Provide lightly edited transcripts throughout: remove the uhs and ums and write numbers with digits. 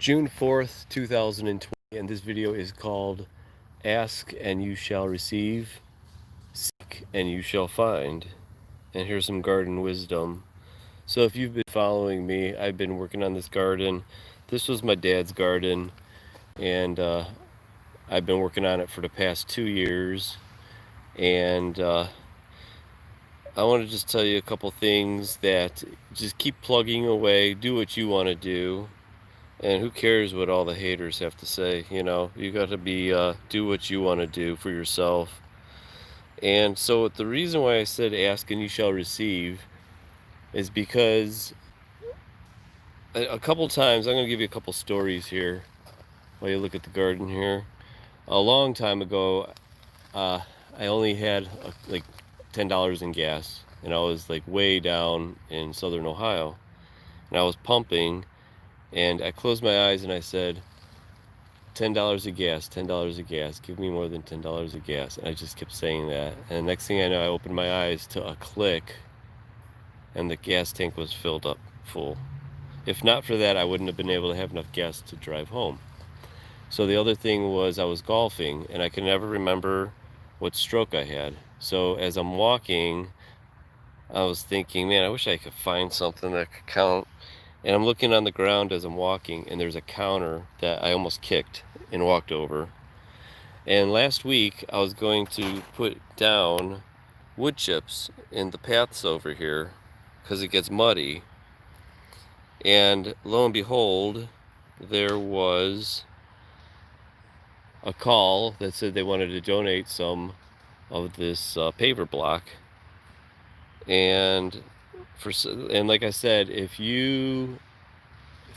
June 4th, 2020, and this video is called Ask and You Shall Receive, Seek and You Shall Find. And here's some garden wisdom. So if you've been following me, I've been working on this garden. This was my dad's garden, and I've been working on it for the past 2 years. And I want to just tell you a couple things that just keep plugging away, do what you want to do. And who cares what all the haters have to say? You know, you got to do what you want to do for yourself. And so the reason why I said ask and you shall receive is because a couple times, I'm going to give you a couple stories here while you look at the garden here. A long time ago, I only had like $10 in gas, and I was like way down in southern Ohio, and I was pumping. And I closed my eyes and I said, $10 of gas, $10 of gas, give me more than $10 of gas. And I just kept saying that. And the next thing I know, I opened my eyes to a click, and the gas tank was filled up full. If not for that, I wouldn't have been able to have enough gas to drive home. So the other thing was I was golfing, and I could never remember what stroke I had. So as I'm walking, I was thinking, man, I wish I could find something that could count. And I'm looking on the ground as I'm walking, and there's a counter that I almost kicked and walked over. And last week, I was going to put down wood chips in the paths over here because it gets muddy. And lo and behold, there was a call that said they wanted to donate some of this paver block. And like I said, if you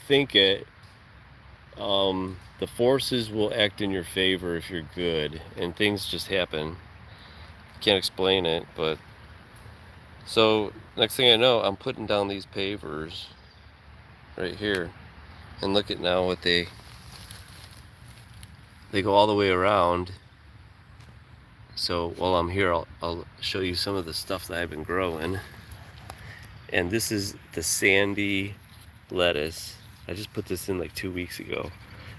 think it, the forces will act in your favor if you're good, and things just happen. Can't explain it, but so next thing I know, I'm putting down these pavers right here, and look at now what they go all the way around. So while I'm here, I'll show you some of the stuff that I've been growing. And this is the sandy lettuce. I just put this in like 2 weeks ago.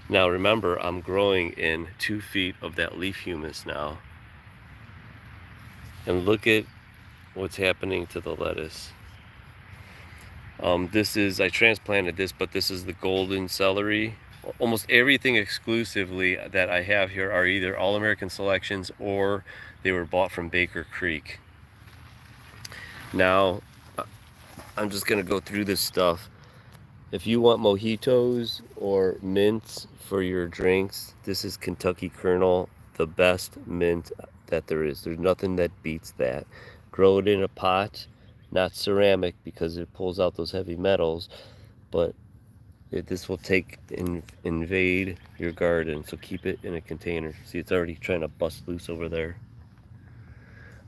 Now remember, I'm growing in 2 feet of that leaf humus now. And look at what's happening to the lettuce. I transplanted this, but this is the golden celery. Almost everything exclusively that I have here are either All-American selections or they were bought from Baker Creek. Now, I'm just gonna go through this stuff. If you want mojitos or mints for your drinks, this is Kentucky Kernel, the best mint that there is. There's nothing that beats that. Grow it in a pot, not ceramic because it pulls out those heavy metals, but this will invade your garden, so keep it in a container. See, it's already trying to bust loose over there.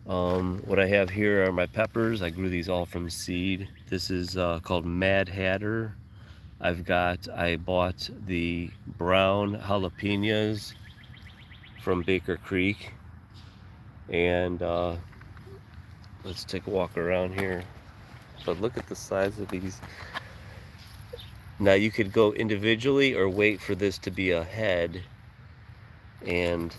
What I have here are my peppers. I grew these all from seed. This is called Mad Hatter. I bought the brown jalapenos from Baker Creek. And let's take a walk around here. But look at the size of these. Now you could go individually or wait for this to be a head, and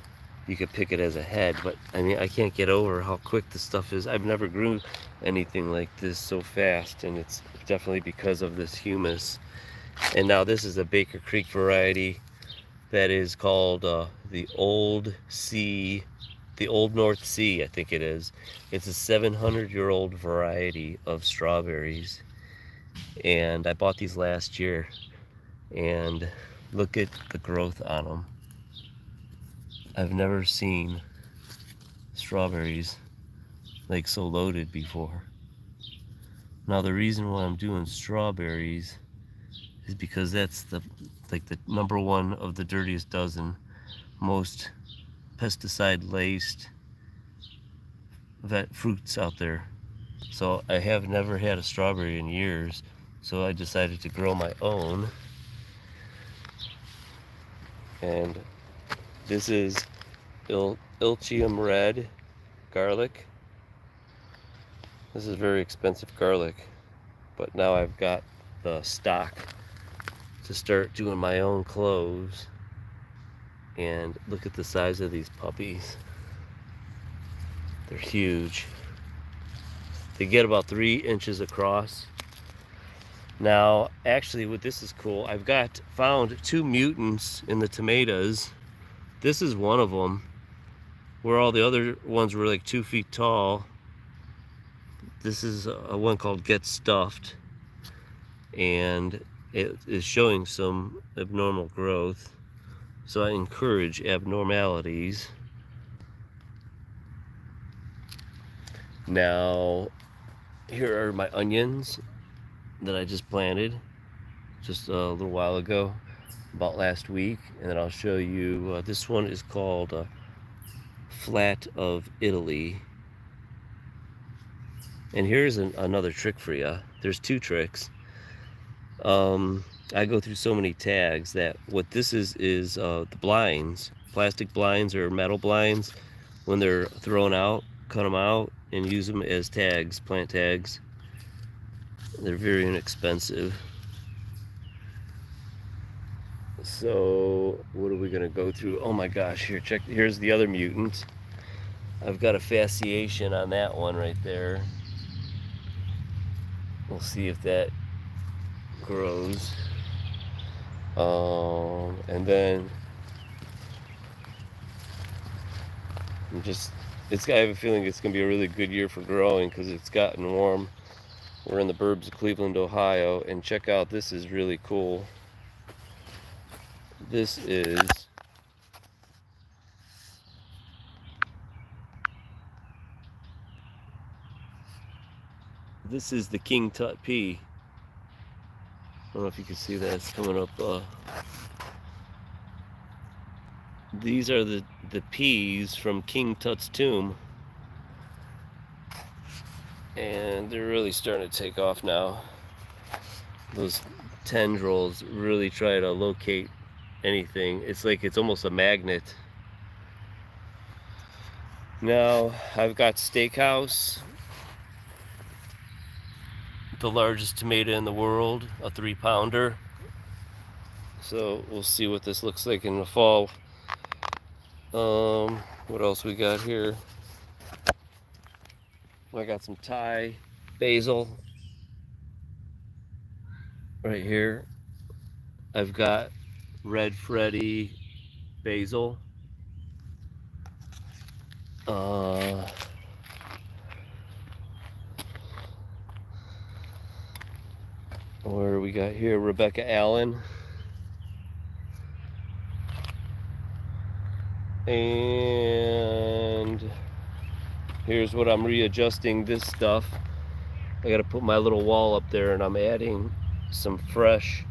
you could pick it as a head. But I mean, I can't get over how quick this stuff is. I've never grew anything like this so fast, and it's definitely because of this humus. And now this is a Baker Creek variety that is called the Old North Sea, I think it is. It's a 700-year-old variety of strawberries. And I bought these last year, and look at the growth on them. I've never seen strawberries like so loaded before. Now the reason why I'm doing strawberries is because that's the number one of the dirtiest dozen, most pesticide laced fruits out there. So I have never had a strawberry in years, so I decided to grow my own. And this is Ilchium red garlic. This is very expensive garlic, but now I've got the stock to start doing my own clothes. And look at the size of these puppies. They're huge. They get about 3 inches across. Now, actually, what this is cool, I've found 2 mutants in the tomatoes. This is one of them, where all the other ones were like 2 feet tall. This is a one called Get Stuffed, and it is showing some abnormal growth. So I encourage abnormalities. Now, here are my onions that I just planted just a little while ago, about last week. And then I'll show you, this one is called Flat of Italy. And here's another trick for you. There's 2 tricks. I go through so many tags that what this is the blinds, plastic blinds or metal blinds. When they're thrown out, cut them out and use them as tags, plant tags. They're very inexpensive. So what are we gonna go through? Oh my gosh, here, check, here's the other mutant. I've got a fasciation on that one right there. We'll see if that grows. And then I have a feeling it's gonna be a really good year for growing because it's gotten warm. We're in the burbs of Cleveland, Ohio, and check out, this is really cool. This is the King Tut pea. I don't know if you can see that, it's coming up. These are the peas from King Tut's tomb. And they're really starting to take off now. Those tendrils really try to locate anything. It's like it's almost a magnet. Now I've got Steakhouse, the largest tomato in the world, a 3-pounder. So we'll see what this looks like in the fall. What else we got here? I got some Thai basil right here. I've got Red Freddy basil. Where we got here? Rebecca Allen. And here's what I'm readjusting this stuff. I gotta put my little wall up there, and I'm adding some fresh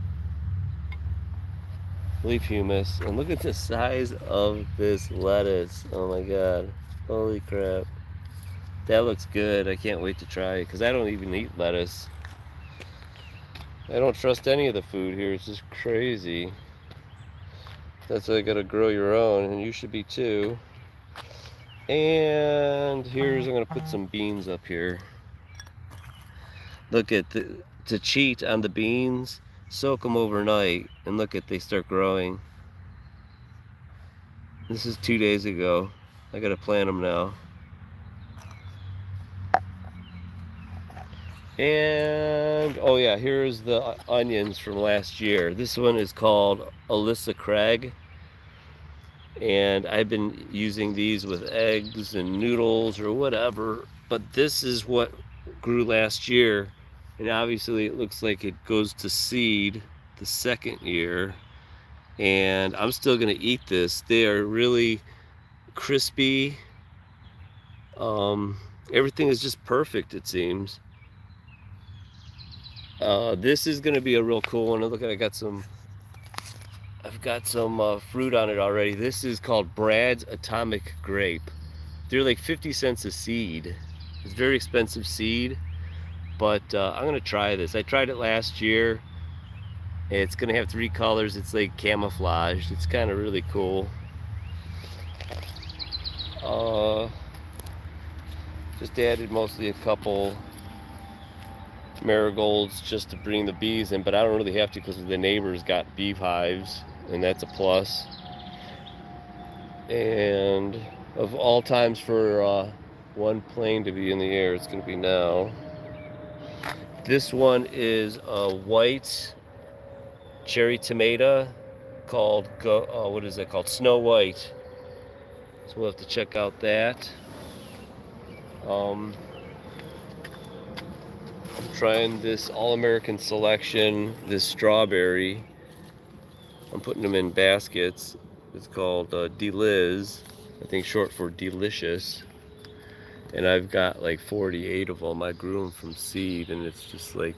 leaf humus. And look at the size of this lettuce. Oh my god, holy crap, that looks good. I can't wait to try it because I don't even eat lettuce. I don't trust any of the food here. It's just crazy. That's why you gotta grow your own, and you should be too. And here's, I'm gonna put some beans up here. Look at to cheat on the beans, soak them overnight, and look at, they start growing. This is 2 days ago. I gotta plant them now. And oh yeah, here's the onions from last year. This one is called Alyssa Craig, and I've been using these with eggs and noodles or whatever, but this is what grew last year, and obviously it looks like it goes to seed the second year, and I'm still gonna eat this. They are really crispy. Everything is just perfect, it seems. This is gonna be a real cool one. Look, I've got some fruit on it already. This is called Brad's Atomic Grape. They're like 50 cents a seed. It's very expensive seed, but I'm gonna try this. I tried it last year. It's gonna have 3 colors. It's like camouflaged. It's kind of really cool. Just added mostly a couple marigolds just to bring the bees in, but I don't really have to because the neighbors got beehives, and that's a plus. And of all times for one plane to be in the air, it's going to be now. This one is a white cherry tomato called, what is it called? Snow White. So we'll have to check out that. I'm trying this All-American Selection, this strawberry. I'm putting them in baskets. It's called Deliz, I think short for delicious. And I've got like 48 of them. I grew them from seed, and it's just like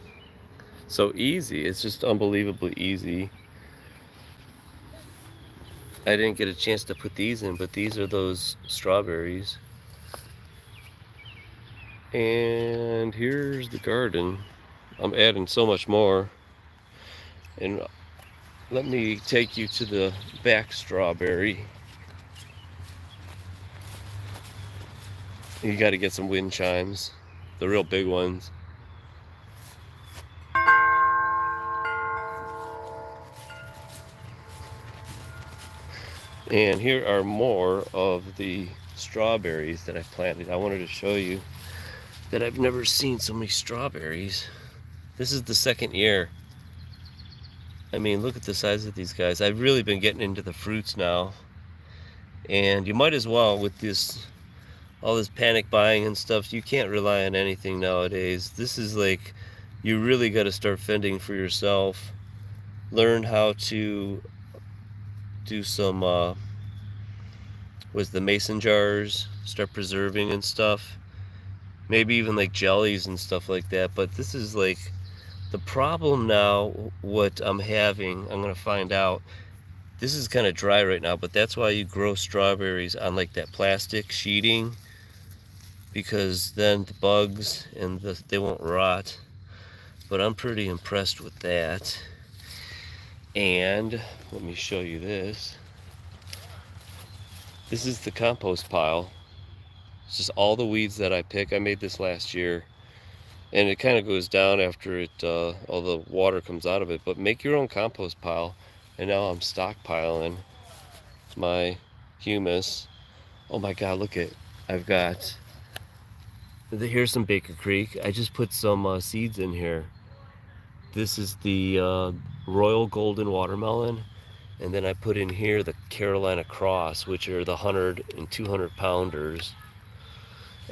so easy. It's just unbelievably easy. I didn't get a chance to put these in, but these are those strawberries. And here's the garden. I'm adding so much more. And let me take you to the back strawberry. You got to get some wind chimes, the real big ones. And here are more of the strawberries that I've planted. I wanted to show you that I've never seen so many strawberries. This is the second year. I mean, look at the size of these guys. I've really been getting into the fruits now. And you might as well, with this, all this panic buying and stuff, you can't rely on anything nowadays. This is like, you really got to start fending for yourself. Learn how to do some, with the mason jars, start preserving and stuff. Maybe even like jellies and stuff like that. But this is like, the problem now, what I'm having, I'm going to find out. This is kind of dry right now, but that's why you grow strawberries on like that plastic sheeting, because then the bugs and they won't rot. But I'm pretty impressed with that. And let me show you this. This is the compost pile. It's just all the weeds that I pick. I made this last year, and it kind of goes down after it, all the water comes out of it. But make your own compost pile. And now I'm stockpiling my humus. Oh my God, look at, I've got, here's some Baker Creek. I just put some seeds in here. This is the Royal Golden Watermelon. And then I put in here the Carolina Cross, which are the 100 and 200 pounders.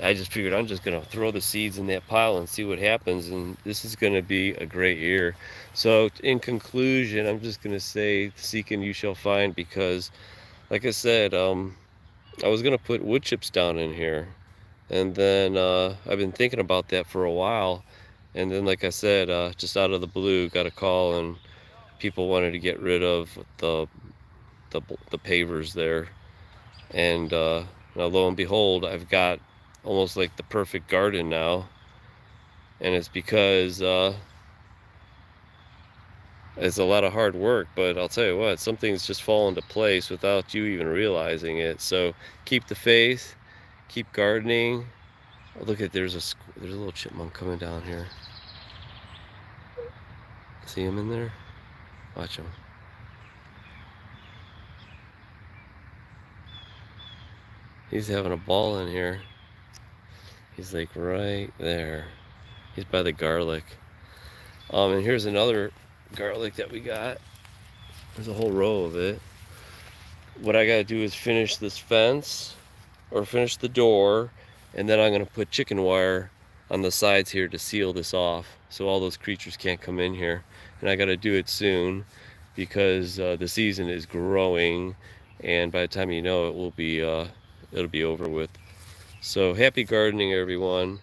I just figured I'm just going to throw the seeds in that pile and see what happens, and this is going to be a great year. So in conclusion, I'm just going to say, seek and you shall find, because like I said, I was going to put wood chips down in here, and then I've been thinking about that for a while, and then like I said, just out of the blue, got a call, and people wanted to get rid of the pavers there, and now lo and behold, I've got almost like the perfect garden now. And it's because it's a lot of hard work, but I'll tell you what, some things just fall into place without you even realizing it. So keep the faith, keep gardening. Oh, look at, there's a little chipmunk coming down here. See him in there? Watch him. He's having a ball in here. He's like right there. He's by the garlic. And here's another garlic that we got. There's a whole row of it. What I gotta do is finish this fence, or finish the door, and then I'm gonna put chicken wire on the sides here to seal this off, so all those creatures can't come in here. And I gotta do it soon, because the season is growing, and by the time you know it, will be it'll be over with. So happy gardening, everyone,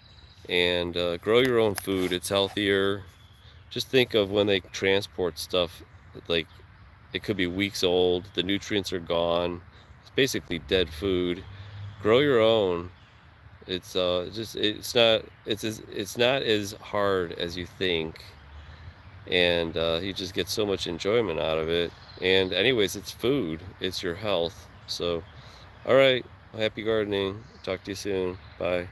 and grow your own food. It's healthier. Just think of when they transport stuff, like it could be weeks old, the nutrients are gone, it's basically dead food. Grow your own. It's it's not as hard as you think, and you just get so much enjoyment out of it. And anyways, it's food, it's your health. So all right, happy gardening. Talk to you soon. Bye.